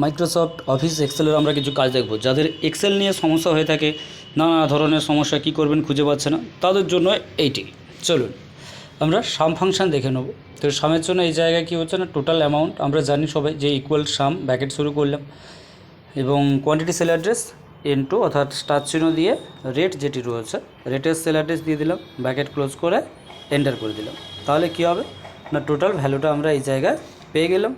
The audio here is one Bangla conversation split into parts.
মাইক্রোসফট অফিস এক্সেলের আমরা কিছু কাজ দেখব। যাদের এক্সেল নিয়ে সমস্যা হয়ে থাকে, নানা ধরনের সমস্যা, কী করবেন খুঁজে পাচ্ছে না, তাদের জন্য এইটি। চলুন আমরা সাম ফাংশন দেখে নেব। তো সামের জন্য এই জায়গায় কী হচ্ছে না, টোটাল অ্যামাউন্ট আমরা জানি সবাই যে ইকুয়াল সাম, ব্র্যাকেট শুরু করলাম এবং কোয়ান্টিটি সেল অ্যাড্রেস ইনটু অর্থাৎ স্টার চিহ্ন দিয়ে রেট যেটি রয়েছে, রেটের সেল অ্যাড্রেস দিয়ে দিলাম, ব্র্যাকেট ক্লোজ করে এন্টার করে দিলাম। তাহলে কী হবে না, টোটাল ভ্যালুটা আমরা এই জায়গায় পেয়ে গেলাম।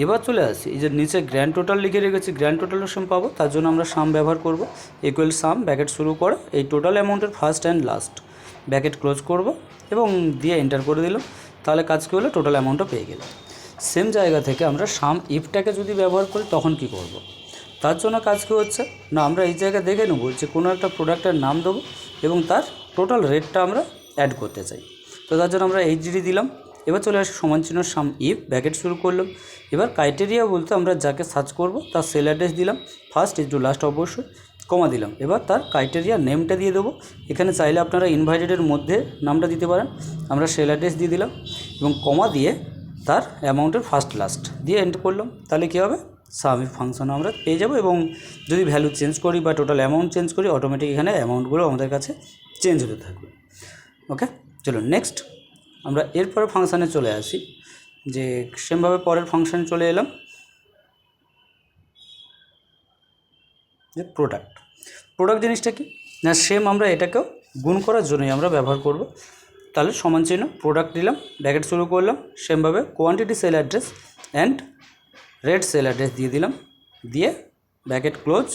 এবার চলে আসি, এই যে নিচে গ্র্যান্ড টোটাল লিখে রেখেছি, গ্র্যান্ড টোটালের সাম পাবো, তার জন্য আমরা সাম ব্যবহার করব। ইকুয়াল সাম, ব্র্যাকেট শুরু করে এই টোটাল অ্যামাউন্টের first and last, bracket close করব এবং দিয়ে এন্টার করে দিলাম। তাহলে কাজ কী হলো, টোটাল অ্যামাউন্টটা পেয়ে গেলাম। সেম জায়গা থেকে আমরা সাম ইফটাকে যদি ব্যবহার করি তখন কি করব। তার জন্য কাজ কী হচ্ছে না, আমরা এই জায়গায় দেখে নেব যে কোনো একটা প্রোডাক্টের নাম দেবো এবং তার টোটাল রেটটা আমরা অ্যাড করতে চাই। তো তার জন্য আমরা এইচডি দিলাম। এবার চলে আসি সমান চিহ্ন সাম ইফ, ব্র্যাকেট শুরু করলাম। এবার ক্রাইটেরিয়া বলতে আমরা যাকে সার্চ করব তার সেল অ্যাড্রেস দিলাম, ফার্স্ট ইনটু লাস্ট অবশ্যই, কমা দিলাম। এবার তার ক্রাইটেরিয়া নেমটা দিয়ে দেবো। এখানে চাইলে আপনারা ইনভাইটেডের মধ্যে নামটা দিতে পারেন। আমরা সেল অ্যাড্রেস দিয়ে দিলাম এবং কমা দিয়ে তার অ্যামাউন্টের ফার্স্ট লাস্ট দিয়ে এন্টার করলাম। তাহলে কী হবে, সাম ইফ ফাংশন আমরা পেয়ে যাব এবং যদি ভ্যালু চেঞ্জ করি বা টোটাল অ্যামাউন্ট চেঞ্জ করি, অটোমেটিক এখানে অ্যামাউন্টগুলো আমাদের কাছে চেঞ্জ হতে থাকবে। ওকে, চলো নেক্সট আমরা এরপরে ফাংশানে চলে আসি। যে সেমভাবে পরের ফাংশানে চলে এলাম, যে প্রোডাক্ট জিনিসটা কি না, সেম আমরা এটাকেও গুণ করার জন্যই আমরা ব্যবহার করব। তাহলে সমান চিহ্ন প্রোডাক্ট দিলাম, ব্র্যাকেট শুরু করলাম, সেমভাবে quantity sell address and rate sell address দিয়ে দিলাম, দিয়ে ব্র্যাকেট ক্লোজ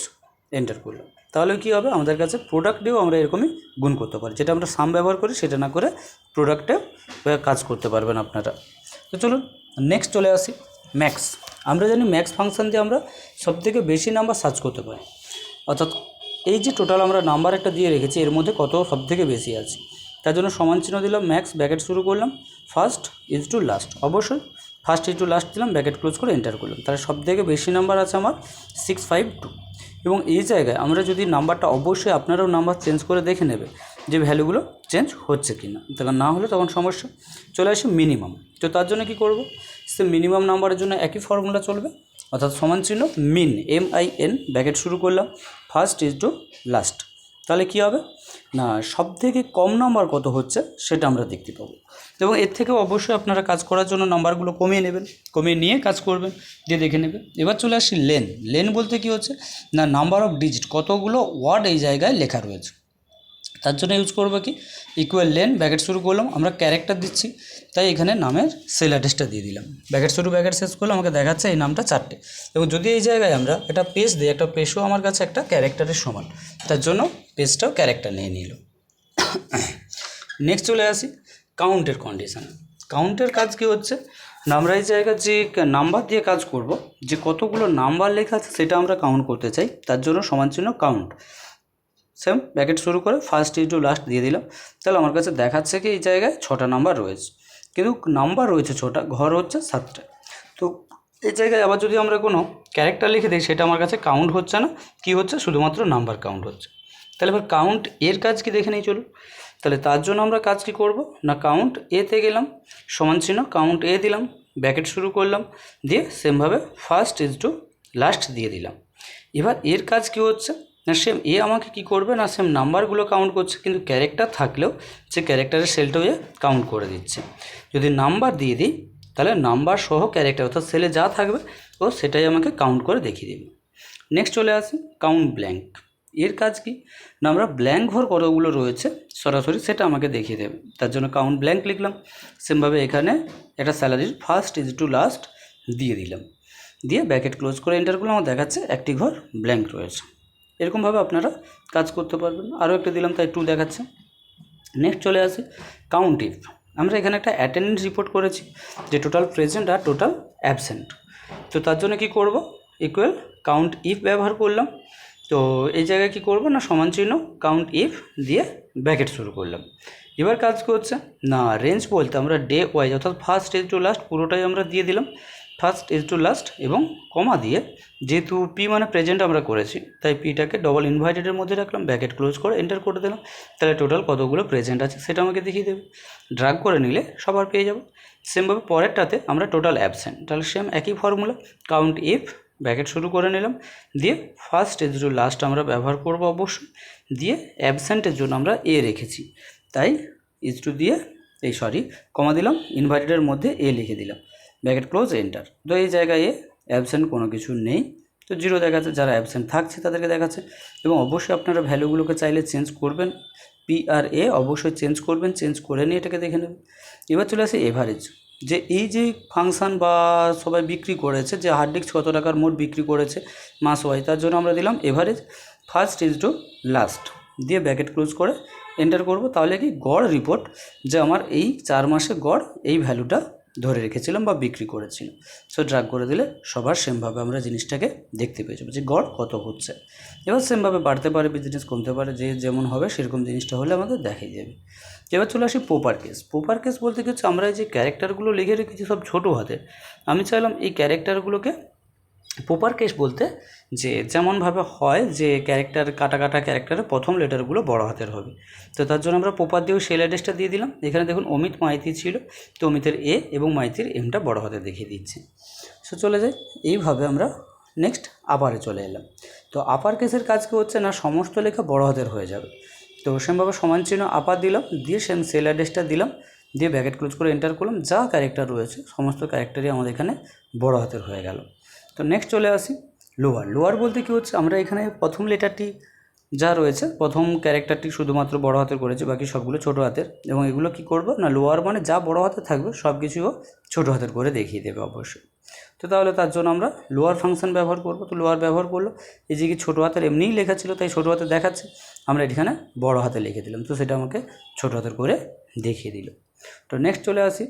এন্টার করলাম। তাহলে কী হবে, আমাদের কাছে প্রোডাক্টেও আমরা এরকমই গুণ করতে পারি। যেটা আমরা সাম ব্যবহার করি সেটা না করে প্রোডাক্টে কাজ করতে পারবেন আপনারা। তো চলুন নেক্সট চলে আসি ম্যাক্স। আমরা জানি ম্যাক্স ফাংশন দিয়ে আমরা সবথেকে বেশি নাম্বার সার্চ করতে পারি। অর্থাৎ এই যে টোটাল আমরা নাম্বার একটা দিয়ে রেখেছি, এর মধ্যে কত সবথেকে বেশি আছে, তার জন্য সমান চিহ্ন দিলাম, ম্যাক্স, ব্র্যাকেট শুরু করলাম, ফার্স্ট ইজ টু লাস্ট, অবশ্যই ফার্স্ট ইজ টু লাস্ট দিলাম, ব্র্যাকেট ক্লোজ করে এন্টার করলাম। তাহলে সবথেকে বেশি নাম্বার আছে আমার 652 এবং এই জায়গায় আমরা যদি নাম্বারটা, অবশ্যই আপনারাও নাম্বার চেঞ্জ করে দেখে নেবে যে ভ্যালুগুলো চেঞ্জ হচ্ছে কি না, তখন না হলে তখন সমস্যা। চলে আসি মিনিমাম। তো তার জন্য কি করব, সে মিনিমাম নাম্বারের জন্য একই ফর্মুলা চলবে, অর্থাৎ সমান চিহ্ন মিন, MIN, ব্র্যাকেট শুরু করলাম, ফার্স্ট ইজ টু লাস্ট। তাহলে কী হবে না, সবথেকে কম নাম্বার কত হচ্ছে সেটা আমরা দেখতে পাবো এবং এর থেকেও অবশ্যই আপনারা কাজ করার জন্য নাম্বারগুলো কমিয়ে নেবেন, কমিয়ে নিয়ে কাজ করবেন, দিয়ে দেখে নেবেন। এবার চলে আসি লেন বলতে কি হচ্ছে না, নাম্বার অফ ডিজিট, কতগুলো ওয়ার্ড এই জায়গায় লেখা রয়েছে। তার জন্য ইউজ করবো কি, ইকুয়াল লেন, ব্র্যাকেট শুরু করলাম, আমরা ক্যারেক্টার দিচ্ছি তাই এখানে নামের সেল অ্যাড্রেসটা দিয়ে দিলাম, ব্র্যাকেট শুরু ব্র্যাকেট শেষ করলাম, আমাকে দেখাচ্ছে এই নামটা 4টে। এবং যদি এই জায়গায় আমরা একটা পেজ দিই, একটা পেজও আমার কাছে একটা ক্যারেক্টারের সমান, তার জন্য পেজটাও ক্যারেক্টার নিয়ে নিল। নেক্সট চলে আসি কাউন্টের কন্ডিশান। কাউন্টের কাজ কি হচ্ছে না, আমরা এই জায়গায় যে নাম্বার দিয়ে কাজ করব, যে কতগুলো নাম্বার লেখা আছে সেটা আমরা কাউন্ট করতে চাই, তার জন্য সমান চিহ্ন কাউন্ট, সেম ব্র্যাকেট শুরু করে ফার্স্ট ইজ টু লাস্ট দিয়ে দিলাম। তাহলে আমার কাছে দেখাচ্ছে কি এই জায়গায় 6টা নাম্বার রয়েছে, কিন্তু নাম্বার রয়েছে 6টা, ঘর হচ্ছে 7টা। তো এই জায়গায় আবার যদি আমরা কোনো ক্যারেক্টার লিখে দিই, সেটা আমার কাছে কাউন্ট হচ্ছে না, কি হচ্ছে শুধুমাত্র নাম্বার কাউন্ট হচ্ছে। তাহলে এবার কাউন্ট এর কাজ কি দেখে নিই চলুন। তাহলে তার জন্য আমরা কাজ কি করব না, কাউন্ট এতে গেলাম, সমান চিহ্ন কাউন্ট এ দিলাম, ব্র্যাকেট শুরু করলাম, দিয়ে সেমভাবে ফার্স্ট ইজ টু লাস্ট দিয়ে দিলাম। এবার এর কাজ কি হচ্ছে না, সেম এ আমাকে কি করবে না, সেম নাম্বারগুলো কাউন্ট করছে, কিন্তু ক্যারেক্টার থাকলেও সে ক্যারেক্টারের সেলটাও এ কাউন্ট করে দিচ্ছে। যদি নাম্বার দিয়ে দিই তাহলে নাম্বার সহ ক্যারেক্টার, অর্থাৎ সেলে যা থাকবে ও সেটাই আমাকে কাউন্ট করে দেখিয়ে দেবে। নেক্সট চলে আসি কাউন্ট ব্ল্যাঙ্ক। এর কাজ কি না, আমরা ব্ল্যাঙ্ক ঘর কতগুলো রয়েছে সরাসরি সেটা আমাকে দেখিয়ে দেবে, তার জন্য কাউন্ট ব্ল্যাঙ্ক লিখলাম। সেমভাবে এখানে একটা স্যালারির ফার্স্ট ইজ টু লাস্ট দিয়ে দিলাম, দিয়ে ব্র্যাকেট ক্লোজ করে এন্টার করলে আমার দেখাচ্ছে একটি ঘর ব্ল্যাঙ্ক রয়েছে। এরকমভাবে আপনারা কাজ করতে পারবেন। আরও একটা দিলাম তাই 2 দেখাচ্ছে। নেক্সট চলে আসি কাউন্ট ইফ। আমরা এখানে একটা অ্যাটেন্ডেন্স রিপোর্ট করেছি যে টোটাল প্রেজেন্ট আর টোটাল অ্যাবসেন্ট। তো তার জন্য কি করব, ইকুয়াল কাউন্ট ইফ ব্যবহার করলাম। তো এই জায়গায় কি করব না, সমান চিহ্ন কাউন্ট ইফ দিয়ে ব্র্যাকেট শুরু করলাম। এবার কাজ করছে না, রেঞ্জ বলতে আমরা ডে ওয়াইজ, অর্থাৎ ফার্স্ট ইজ টু লাস্ট পুরোটাই আমরা দিয়ে দিলাম, ফার্স্ট ইজ টু লাস্ট এবং কমা দিয়ে, যেহেতু পি মানে প্রেজেন্ট আমরা করেছি তাই পিটাকে ডবল ইনভাইটেডের মধ্যে রাখলাম, ব্র্যাকেট ক্লোজ করে এন্টার করে দিলাম। তাহলে টোটাল কতগুলো প্রেজেন্ট আছে সেটা আমাকে দেখিয়ে দেবে, ড্রাগ করে নিলে সবার পেয়ে যাব। সেমভাবে পরেরটাতে আমরা টোটাল অ্যাবসেন্ট, তাহলে সেম একই ফর্মুলা, কাউন্ট ইফ ব্র্যাকেট শুরু করে নিলাম, দিয়ে ফার্স্ট ইজ টু লাস্ট আমরা ব্যবহার করব অবশ্যই, দিয়ে অ্যাবসেন্টের জন্য আমরা এ রেখেছি, তাই ইজ টু দিয়ে কমা দিলাম, ইনভার্টেডের মধ্যে এ লিখে দিলাম, ব্র্যাকেট ক্লোজ এন্টার। তো এই জায়গায় অ্যাবসেন্ট কোনো কিছু নেই, তো 0 দেখাচ্ছে, যারা অ্যাবসেন্ট থাকছে তাদেরকে দেখাচ্ছে। এবং অবশ্যই আপনারা ভ্যালুগুলোকে চাইলে চেঞ্জ করবেন, পি আর এ অবশ্যই চেঞ্জ করবেন, চেঞ্জ করে নিয়ে এটাকে দেখে নেবেন। এবার চলে আসে এভারেজ, যে এই যে ফাংশান বা সবাই বিক্রি করেছে, যে হার্ড ডিস্ক কত টাকার মোট বিক্রি করেছে মাস ওয়াই, তার জন্য আমরা দিলাম average first is to last, দিয়ে ব্র্যাকেট ক্লোজ করে এন্টার করব। তাহলে কি গড় রিপোর্ট, যে আমার এই 4 মাসে গড় এই ভ্যালুটা ধরে রেখেছিলাম বা বিক্রি করেছিলাম। সো ড্রাগ করে দিলে সবার সেমভাবে আমরা জিনিসটাকে দেখতে পেয়ে যাবো যে গড় কত হচ্ছে। এবার সেমভাবে বাড়তে পারে, বিজনেস কমতে পারে, যে যেমন হবে সেরকম জিনিসটা হলে আমাদের দেখাই যাবে। এবার চলে আসি প্রপার কেস। প্রপার কেস বলতে কি হচ্ছে, আমরা এই যে ক্যারেক্টারগুলো লিখে রেখেছি সব ছোটো হাতে, আমি চাইলাম এই ক্যারেক্টারগুলোকে প্রপার কেস বলতে, যে যেমনভাবে হয় যে ক্যারেক্টার কাটা কাটা ক্যারেক্টারের প্রথম লেটারগুলো বড় হাতের হবে। তো তার জন্য আমরা প্রপার দিয়েও সেল অ্যাড্রেসটা দিয়ে দিলাম। এখানে দেখুন অমিত মাইতি ছিল, তো অমিতের এ এবং মাইতির এমটা বড় হাতে দেখিয়ে দিচ্ছি। সো চলে যাই, এইভাবে আমরা নেক্সট আপারে চলে এলাম। তো আপার কেসের কাজ কী হচ্ছে না, সমস্ত লেখা বড় হাতের হয়ে যাবে। তো সেমভাবে সমান চিহ্ন আপার দিলাম, দিয়ে সেম সেল অ্যাড্রেসটা দিলাম, দিয়ে ব্র্যাকেট ক্লোজ করে এন্টার করলাম। যা ক্যারেক্টার রয়েছে সমস্ত ক্যারেক্টারই আমাদের এখানে বড় হাতের হয়ে গেল। তো নেক্সট চলে আসি লোয়ার। লোয়ার বলতে কী হচ্ছে, আমরা এখানে প্রথম লেটারটি যা রয়েছে, প্রথম ক্যারেক্টারটি শুধুমাত্র বড় হাতের করেছে, বাকি সবগুলো ছোটো হাতের। এবং এগুলো কী করব না, লোয়ার মানে যা বড় হাতে থাকবে সব কিছুও ছোটো হাতের করে দেখিয়ে দেবে অবশ্যই। তো তাহলে তার জন্য আমরা লোয়ার ফাংশন ব্যবহার করব। তো লোয়ার ব্যবহার করলো, এই যে কি ছোটো হাতের এমনিই লেখা ছিল তাই ছোটো হাতে দেখাচ্ছে, আমরা এখানে বড় হাতে লিখে দিলাম, তো সেটা আমাকে ছোটো হাতের করে দেখিয়ে দিল। তো নেক্সট চলে আসি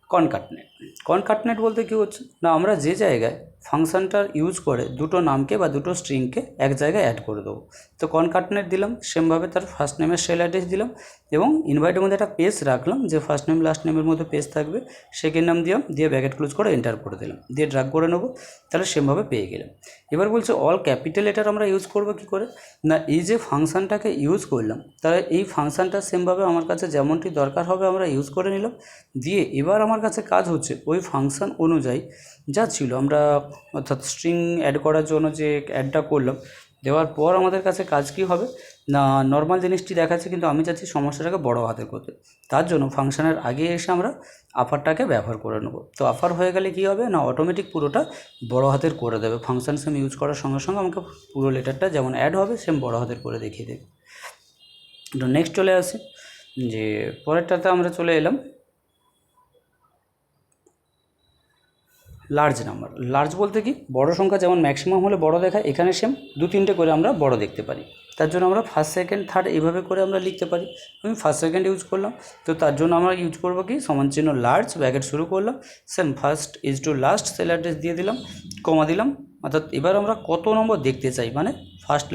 কনকাটনেট। কনকাটনেট বলতে কী হচ্ছে না, আমরা যে জায়গায় ফাংশনটার ইউজ করে দুটো নামকে বা দুটো স্ট্রিংকে এক জায়গায় অ্যাড করে দেবো। তো কনকাটনেট দিলাম, সেমভাবে তার ফার্স্ট নেমের সেল অ্যাড্রেস দিলাম, এবং ইনভাইটের মধ্যে একটা পেজ রাখলাম, যে ফার্স্ট নেম লাস্ট নেমের মধ্যে পেজ থাকবে, সেকেন্ড নাম দিলাম, দিয়ে ব্র্যাকেট ক্লোজ করে এন্টার করে দিলাম, দিয়ে ড্রাগ করে নেবো, তাহলে সেমভাবে পেয়ে গেলাম। এবার বলছে অল ক্যাপিটাল লেটার আমরা ইউজ করবো কী করে না, এই যে ফাংশনটাকে ইউজ করলাম, তাহলে এই ফাংশনটা সেমভাবে আমার কাছে যেমনটি দরকার হবে আমরা ইউজ করে নিলাম। দিয়ে এবার আমার কাছে কাজ হচ্ছে ওই ফাংশন অনুযায়ী যা ছিল, আমরা অর্থাৎ স্ট্রিং অ্যাড করার জন্য যে অ্যাডটা করলাম, দেওয়ার পর আমাদের কাছে কাজ কী হবে না, নর্মাল জিনিসটি দেখাচ্ছে কিন্তু আমি চাচ্ছি সমস্যাটাকে বড় হাতের করতে। তার জন্য ফাংশনের আগে এসে আমরা আপারটাকে ব্যবহার করে নেব। তো আপার হয়ে গেলে কী হবে না, অটোমেটিক পুরোটা বড় হাতের করে দেবে। ফাংশন সেম ইউজ করার সঙ্গে সঙ্গে আমাকে পুরো লেটারটা যেমন অ্যাড হবে সেম বড় হাতের করে দেখিয়ে দেবে। তো নেক্সট চলে আসি, যে পরেরটাতে আমরা চলে এলাম লার্জ নাম্বার। লার্জ বলতে কি, বড় সংখ্যা যেমন ম্যাক্সিমাম হলে বড় দেখায়, এখানে সেম 2-3টে করে আমরা বড় দেখতে পারি। তার জন্য আমরা ফার্স্ট সেকেন্ড থার্ড এইভাবে করে আমরা লিখতে পারি। আমি ফার্স্ট সেকেন্ড ইউজ করলাম, তো তার জন্য আমরা ইউজ করবো কি, সমান চিহ্ন লার্জ, ব্র্যাকেট শুরু করলাম, same first is to last sell address দিয়ে দিলাম, কমা দিলাম। অর্থাৎ এবার আমরা কত নম্বর দেখতে চাই, মানে ফার্স্ট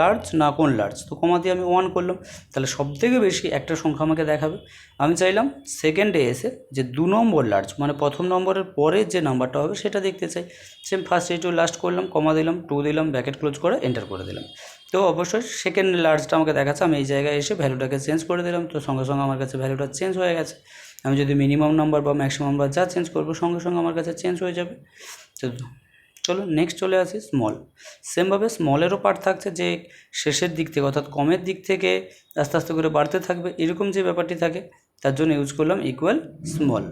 লার্জ না কোন লার্জ, তো কমা দিয়ে আমি 1 করলাম, তাহলে সবথেকে বেশি একটা সংখ্যা আমাকে দেখাবে। আমি চাইলাম সেকেন্ডে এসে যে 2 নম্বর লার্জ, মানে প্রথম নম্বরের পরে যে নাম্বারটা হবে সেটা দেখতে চাই। Same first is to last করলাম, কমা দিলাম, 2 দিলাম, ব্র্যাকেট ক্লোজ করে এন্টার করে দিলাম। তো অবশ্যই সেকেন্ড লার্জটা আমাকে দেখাচ্ছে, আমি এই জায়গায় এসে ভ্যালুটাকে চেঞ্জ করে দিলাম, তো সঙ্গে সঙ্গে আমার কাছে ভ্যালুটা চেঞ্জ হয়ে গেছে। আমি যদি মিনিমাম নাম্বার বা ম্যাক্সিমাম নাম্বার যা চেঞ্জ করবো সঙ্গে সঙ্গে আমার কাছে চেঞ্জ হয়ে যাবে। তো চলো নেক্সট চলে আসি স্মল। সেমভাবে স্মলেরও পার্ট থাকছে, যে শেষের দিক থেকে অর্থাৎ কমের দিক থেকে আস্তে আস্তে করে বাড়তে থাকবে, এরকম যে ব্যাপারটি থাকে, তার জন্য ইউজ করলাম ইকুয়াল স্মল।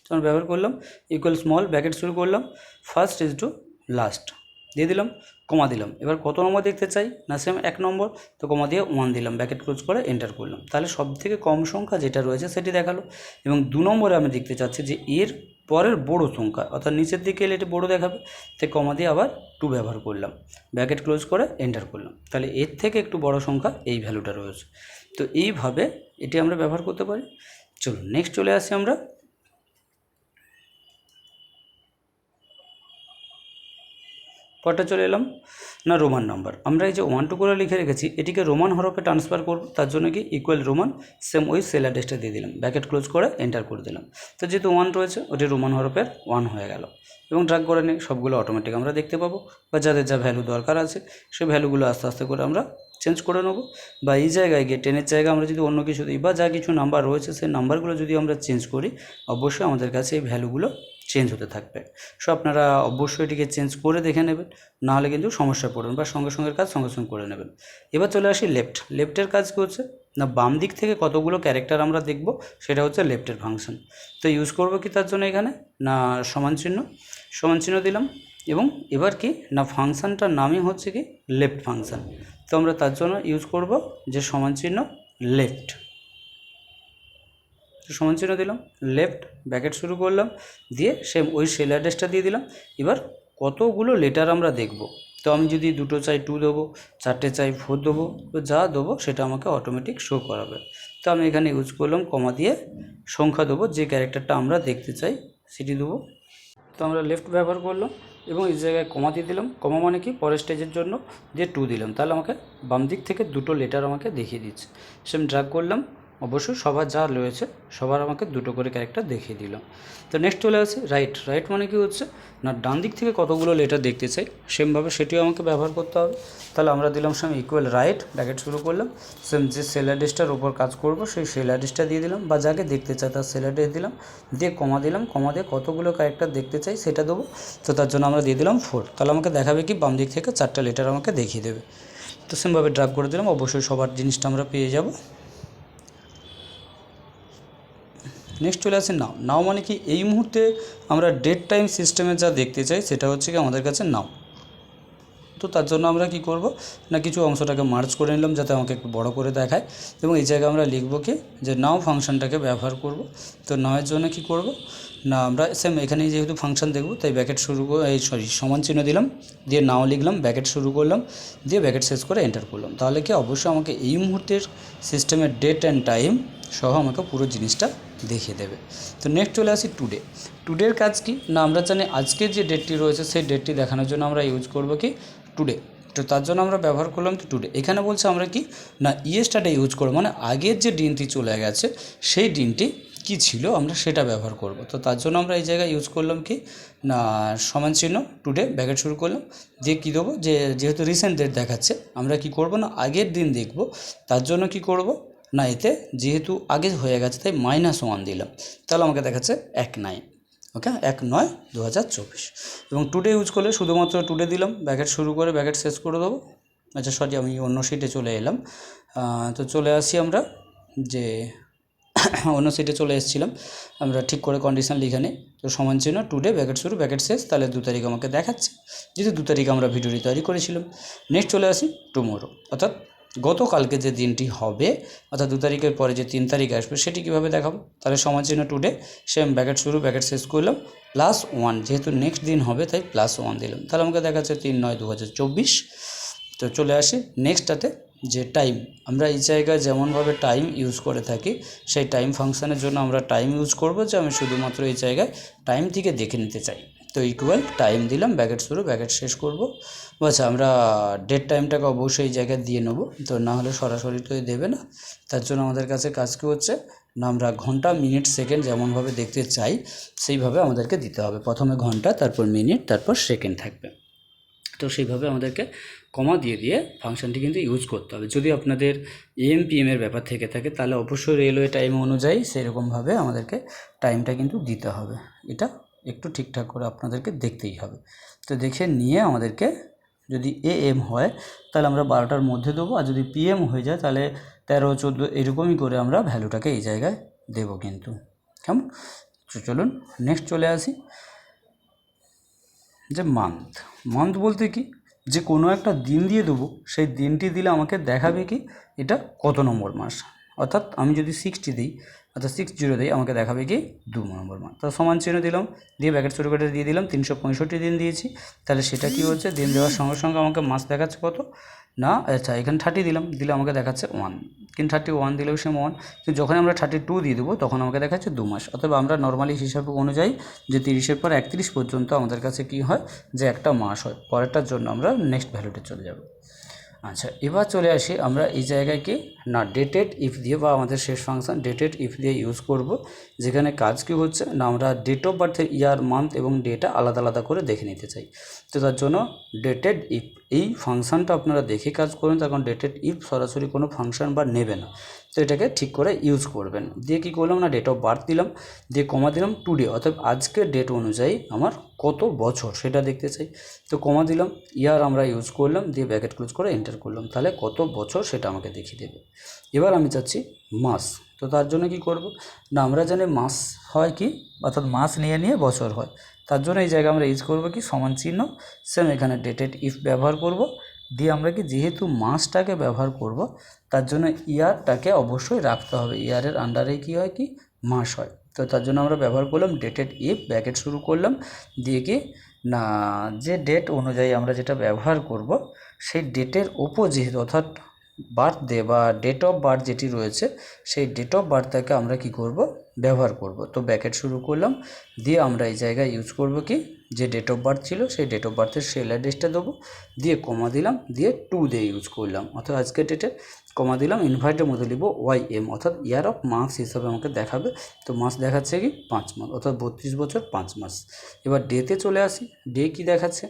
আমরা ব্যবহার করলাম ইকুয়াল স্মল, ব্র্যাকেট শুরু করলাম, ফার্স্ট ইজ টু লাস্ট দিয়ে দিলাম, কমা দিলাম। এবার কত নম্বর দেখতে চাই না, সেম 1 নম্বর, তো কমা দিয়ে 1 দিলাম, ব্র্যাকেট ক্লোজ করে এন্টার করলাম, তাহলে সবথেকে কম সংখ্যা যেটা রয়েছে সেটি দেখালো। এবং 2 নম্বরে আমি দেখতে চাচ্ছি যে এর পরের বড় সংখ্যা, অর্থাৎ নিচের দিকে এলে এটি বড় দেখাবে, তাই কমা দিয়ে আবার 2 ব্যবহার করলাম, ব্র্যাকেট ক্লোজ করে এন্টার করলাম, তাহলে এর থেকে একটু বড় সংখ্যা এই ভ্যালুটা রয়েছে। তো এইভাবে এটি আমরা ব্যবহার করতে পারি। চলো নেক্সট চলে আসি আমরা পরটা চলে এলাম না রোমান নাম্বার। আমরা এই যে 1 2 করে লিখে রেখেছি, এটিকে রোমান হরফে ট্রান্সফার করব, তার জন্য কি ইকুয়াল রোমান, সেম ওই সেল অ্যাড্রেসটা দিয়ে দিলাম, ব্র্যাকেট ক্লোজ করে এন্টার করে দিলাম। তো যেহেতু 1 রয়েছে, ওটি রোমান হরফের 1 হয়ে গেল। এবং ড্রাগ করে নিই, সবগুলো অটোমেটিক আমরা দেখতে পাবো, বা যাদের যা ভ্যালু দরকার আছে সে ভ্যালুগুলো আস্তে আস্তে করে আমরা চেঞ্জ করে নেবো, বা এই জায়গায় গিয়ে 10-এর জায়গায় আমরা যদি অন্য কিছু দিই বা যা কিছু নাম্বার রয়েছে সেই নাম্বারগুলো যদি আমরা চেঞ্জ করি, অবশ্যই আমাদের কাছে এই ভ্যালুগুলো চেঞ্জ হতে থাকবে। সো আপনারা অবশ্যই এটিকে চেঞ্জ করে দেখে নেবেন, নাহলে কিন্তু সমস্যায় পড়বেন, বা সঙ্গে সঙ্গে কাজ সঙ্গে সঙ্গে করে নেবেন। এবার চলে আসি লেফটের কাজ কী হচ্ছে না, বাম দিক থেকে কতগুলো ক্যারেক্টার আমরা দেখব সেটা হচ্ছে লেফটের ফাংশন। তো ইউজ করবো কি তার জন্য এখানে না সমান চিহ্ন দিলাম, এবং এবার কি না ফাংশানটার নামই হচ্ছে কি লেফট ফাংশান। তো আমরা তার জন্য ইউজ করব যে সমান চিহ্ন লেফট, সমান চিহ্ন দিলাম, লেফট ব্র্যাকেট শুরু করলাম, দিয়ে সেম ওই সেল অ্যাড্রেসটা দিয়ে দিলাম। এবার কতগুলো লেটার আমরা দেখব, তো আমি যদি 2 চাই 2 দেবো, 4 চাই 4 দেবো, তো যা দেবো সেটা আমাকে অটোমেটিক শো করাবে। তো আমি এখানে ইউজ করলাম কমা দিয়ে সংখ্যা দেবো, যে ক্যারেক্টারটা আমরা দেখতে চাই সেটি দেবো। তো আমরা লেফট ব্যবহার করলাম এবং এই জায়গায় কমা দিয়ে দিলাম, কমা মানে কি পরের স্টেজের জন্য দিয়ে 2 দিলাম, তাহলে আমাকে বাম দিক থেকে 2টো লেটার আমাকে দেখিয়ে দিচ্ছে। সেম ড্র্যাগ করলাম, অবশ্যই সবার যা রয়েছে সবার আমাকে 2টো করে ক্যারেক্টার দেখিয়ে দিলাম। তো নেক্সট চলে আসি রাইট মানে কি হচ্ছে না ডান দিক থেকে কতগুলো লেটার দেখতে চাই, সেমভাবে সেটিও আমাকে ব্যবহার করতে হবে। তাহলে আমরা দিলাম সেম ইকুয়াল রাইট ব্র্যাকেট শুরু করলাম, সেম যে সেল অ্যাড্রেসটার ওপর কাজ করব সেই সেল অ্যাড্রেসটা দিয়ে দিলাম, বা যাকে দেখতে চাই তার সেল অ্যাড্রেস দিলাম, দিয়ে কমা দিলাম, কমা দিয়ে কতগুলো ক্যারেক্টার দেখতে চাই সেটা দেবো। তো তার জন্য আমরা দিয়ে দিলাম 4, তাহলে আমাকে দেখাবে কি বাম দিক থেকে 4টা লেটার আমাকে দেখিয়ে দেবে। তো সেমভাবে ড্রাগ করে দিলাম, অবশ্যই সবার জিনিসটা আমরা পেয়ে যাব। নেক্সট চলে আসে নাও মানে কি এই মুহূর্তে আমরা ডেট টাইম সিস্টেমে যা দেখতে চাই সেটা হচ্ছে কি আমাদের কাছে নাও। তো তার জন্য আমরা কি করব না কিছু অংশটাকে মার্জ করে নিলাম যাতে আমাকে একটু বড় করে দেখায়, এবং এই জায়গায় আমরা লিখব কি যে নাও ফাংশনটাকে ব্যবহার করব। তো নাওয়ের জন্য কি করব না আমরা সেম এখানে যেহেতু ফাংশন দেখব তাই ব্র্যাকেট শুরু সমান চিহ্ন দিলাম, দিয়ে নাও লিখলাম, ব্র্যাকেট শুরু করলাম, দিয়ে ব্র্যাকেট শেষ করে এন্টার করলাম। তাহলে কি অবশ্যই আমাকে এই মুহূর্তের সিস্টেমের ডেট অ্যান্ড টাইম সহ আমাকে পুরো জিনিসটা দেখিয়ে দেবে। তো নেক্সট চলে আসি টুডের কাজ কি না আমরা জানি আজকের যে ডেটটি রয়েছে সেই ডেটটি দেখানোর জন্য আমরা ইউজ করব কি টুডে। তো তার জন্য আমরা ব্যবহার করলাম কি টুডে। এখানে বলছে আমরা কি না ইয়েস্টারডে ইউজ করব, মানে আগের যে দিনটি চলে গেছে সেই দিনটি কি ছিল আমরা সেটা ব্যবহার করব। তো তার জন্য আমরা এই জায়গায় ইউজ করলাম কি না সমান চিহ্ন টুডে ব্র্যাকেট শুরু করলাম, দিয়ে কী দেবো যে যেহেতু রিসেন্ট ডেট দেখাচ্ছে আমরা কি করব না আগের দিন দেখব, তার জন্য কি করব না এতে যেহেতু আগে হয়ে গেছে তাই -1 দিলাম, তাহলে আমাকে দেখাচ্ছে 1/9, ওকে 1/9/2024। এবং টুডে ইউজ করলে শুধুমাত্র টুডে দিলাম, ব্র্যাকেট শুরু করে ব্র্যাকেট শেষ করে দেবো। আচ্ছা সরি আমি অন্য শিটে চলে এলাম, তো চলে আসি আমরা যে অন্য সিটে চলে এসেছিলাম, আমরা ঠিক করে কন্ডিশন লিখে নিই। তো সমান চিহ্ন টুডে ব্র্যাকেট শুরু ব্র্যাকেট শেষ, তাহলে 2 তারিখ আমাকে দেখাচ্ছে, যেহেতু 2 তারিখ আমরা ভিডিওটি তৈরি করেছিলাম। নেক্সট চলে আসি টুমোরো, অর্থাৎ গতকালকে যে দিনটি হবে, অর্থাৎ 2 তারিখের পরে যে 3 তারিখ আসবে সেটি কীভাবে দেখাবো। তাহলে সমান চিহ্ন টুডে সেম ব্র্যাকেট শুরু ব্র্যাকেট শেষ করলাম, +1 যেহেতু নেক্সট দিন হবে তাই +1 দিলাম, তাহলে আমাকে দেখাচ্ছে 3/9/2024। তো চলে আসি নেক্সটটাতে যে টাইম, আমরা এই জায়গায় যেমনভাবে টাইম ইউজ করে থাকি সেই টাইম ফাংশানের জন্য আমরা টাইম ইউজ করব, যে আমি শুধুমাত্র এই জায়গায় টাইম থেকে দেখে নিতে চাই। তো ইকুয়াল টাইম দিলাম, ব্র্যাকেট শুরু ব্র্যাকেট শেষ করব। আচ্ছা আমরা ডেট টাইমটাকে অবশ্যই এই জায়গায় দিয়ে নেব, তো না হলে সরাসরি তো দেবে না। তার জন্য আমাদের কাছে কাজ কী হচ্ছে না আমরা ঘন্টা মিনিট সেকেন্ড যেমনভাবে দেখতে চাই সেইভাবে আমাদেরকে দিতে হবে। প্রথমে ঘন্টা, তারপর মিনিট, তারপর সেকেন্ড থাকবে। তো সেইভাবে আমাদেরকে কমা দিয়ে দিয়ে ফাংশনটি কিন্তু ইউজ করতে হবে। যদি আপনাদের AM PM এর ব্যাপার থেকে থাকে তাহলে অবশ্যই রেলওয়ে টাইম অনুযায়ী সেরকমভাবে আমাদেরকে টাইমটা কিন্তু দিতে হবে। এটা একটু ঠিকঠাক করে আপনাদেরকে দেখতেই হবে। তো দেখে নিয়ে আমাদেরকে যদি AM হয় তাহলে আমরা 12টার মধ্যে দেবো, আর যদি PM হয়ে যায় তাহলে 13, 14 এরকমই করে আমরা ভ্যালুটাকে এই জায়গায় দেবো কিন্তু। কেমন? চলুন নেক্সট চলে আসি যে মান্থ বলতে কি যে কোনো একটা দিন দিয়ে দেবো, সেই দিনটি দিলে আমাকে দেখাবে কি এটা কত নম্বর মাস। অর্থাৎ আমি যদি 60 দিই অর্থাৎ 60 দিই আমাকে দেখাবে কি 2 নম্বর মাস। তো সমান চিহ্ন দিলাম, দিয়ে ব্র্যাকেট শুরু করে দিয়ে দিলাম 365 দিন দিয়েছি, তাহলে সেটা কি হচ্ছে দিন দেওয়ার সঙ্গে সঙ্গে আমাকে মাস দেখাচ্ছে কত না আচ্ছা এখানে 30 দিলে আমাকে দেখাচ্ছে 1, কিন্তু 31 দিলেও সেম 1, কিন্তু যখন আমরা 32 দিয়ে দেবো তখন আমাকে দেখাচ্ছে 2 মাস। অথবা আমরা নর্মালি হিসাব অনুযায়ী যে 30-এর পর 31 পর্যন্ত আমাদের কাছে কি হয় যে একটা মাস হয়। পরেরটার জন্য আমরা নেক্সট ভ্যালুতে চলে যাব। আচ্ছা এবার চলে আসি আমরা এই জায়গায় কি না ডেটেড ইফ দিয়ে বা আমাদের শেষ ফাংশন ডেটেড ইফ দিয়ে ইউজ করব, যেখানে কাজ কী হচ্ছে না আমরা ডেট অফ বার্থের ইয়ার মান্থ এবং ডেটা আলাদা আলাদা করে দেখে নিতে চাই। তো তার জন্য ডেটেড ইফ এই ফাংশনটা আপনারা দেখে কাজ করবেন, তখন ডেটেড ইফ সরাসরি কোনো ফাংশন বা নেবে না। তো এটাকে ঠিক করে ইউজ করবেন। দিয়ে কী করলাম না ডেট অফ বার্থ দিলাম, দিয়ে কমা দিলাম টুডে, অর্থাৎ আজকের ডেট অনুযায়ী আমার কত বছর সেটা দেখতে চাই। তো কমা দিলাম, ইয়ার আমরা ইউজ করলাম, দিয়ে ব্র্যাকেট ক্লোজ করে এন্টার করলাম, তাহলে কত বছর সেটা আমাকে দেখিয়ে দেবে। এবার আমি চাচ্ছি মাস। তো তার জন্য কি করব না আমরা জানি মাস হয় কি, অর্থাৎ মাস নিয়ে নিয়ে বছর হয়। তার জন্য এই জায়গায় আমরা ইউজ করব কি সমান চিহ্ন, সেম এখানে ডেটেড ইফ ব্যবহার করব। দিয়ে আমরা কি যেহেতু মাসটাকে ব্যবহার করব, তার জন্য ইয়ারটাকে অবশ্যই রাখতে হবে, ইয়ারের আন্ডারে কি হয় কি মাস হয়। তো তার জন্য আমরা ব্যবহার করলাম ডেটেড ইফ, ব্র্যাকেট শুরু করলাম, দিয়ে কি না যে ডেট অনুযায়ী আমরা যেটা ব্যবহার করব সেই ডেটের ওপর যেহেতু অর্থাৎ বার্থডে বা ডেট অফ বার্থ যেটি রয়েছে সেই ডেট অফ বার্থটাকে আমরা কি করব ব্যবহার করব। তো ব্র্যাকেট শুরু করলাম, দিয়ে আমরা এই জায়গায় ইউজ করব কি যে ডেট অফ বার্থ ছিল সেই ডেট অফ বার্থের সেল অ্যাড্রেসটা দেবো, দিয়ে কমা দিলাম, দিয়ে টু দিয়ে ইউজ করলাম, অর্থাৎ আজকের ডেটে কমা দিলাম, ইনভার্টের মধ্যে লিখব YM, অর্থাৎ ইয়ার অফ মার্কস হিসাবে আমাকে দেখাবে। তো মাস দেখাচ্ছে কি 5 মাস, অর্থাৎ 32 বছর 5 মাস। এবার ডেতে চলে আসি, ডে কি দেখাচ্ছে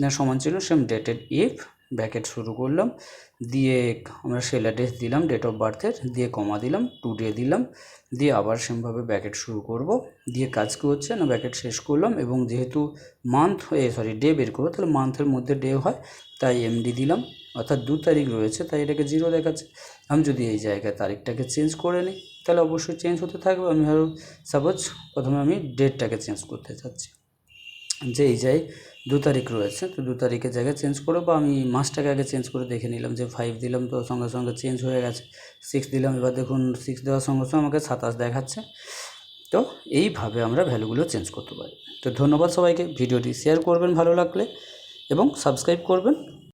না সমান ছিল সেম ডেটেড ইফ, ব্র্যাকেট শুরু করলাম, দিয়ে আমরা সেল অ্যাড্রেস দিলাম ডেট অফ বার্থের, দিয়ে কমা দিলাম, টুডে দিলাম, দিয়ে আবার সেমভাবে ব্র্যাকেট শুরু করব, দিয়ে কাজ কি হচ্ছে না ব্র্যাকেট শেষ করলাম, এবং যেহেতু মান্থ ডে বের করবো তাহলে মান্থের মধ্যে ডে হয়, তাই MD দিলাম, অর্থাৎ 2 তারিখ রয়েছে তাই এটাকে 0 দেখাচ্ছে। আমি যদি এই জায়গায় তারিখটাকে চেঞ্জ করে নিই তাহলে অবশ্যই চেঞ্জ হতে থাকবে। আমি ধরো সাপোজ প্রথমে আমি ডেটটাকে চেঞ্জ করতে চাচ্ছি, যে এই যাই 2 তারিখ রয়েছে, তো 2 তারিখের জায়গায় চেঞ্জ করবো, বা আমি মাসটাকে আগে চেঞ্জ করে দেখে নিলাম যে 5 দিলাম তো সঙ্গে সঙ্গে চেঞ্জ হয়ে গেছে, 6 দিলাম, এবার দেখুন 6 দেওয়ার সঙ্গে সঙ্গে আমাকে 27 দেখাচ্ছে। তো এইভাবে আমরা ভ্যালুগুলো চেঞ্জ করতে পারি। তো ধন্যবাদ সবাইকে, ভিডিওটি শেয়ার করবেন ভালো লাগলে এবং সাবস্ক্রাইব করবেন।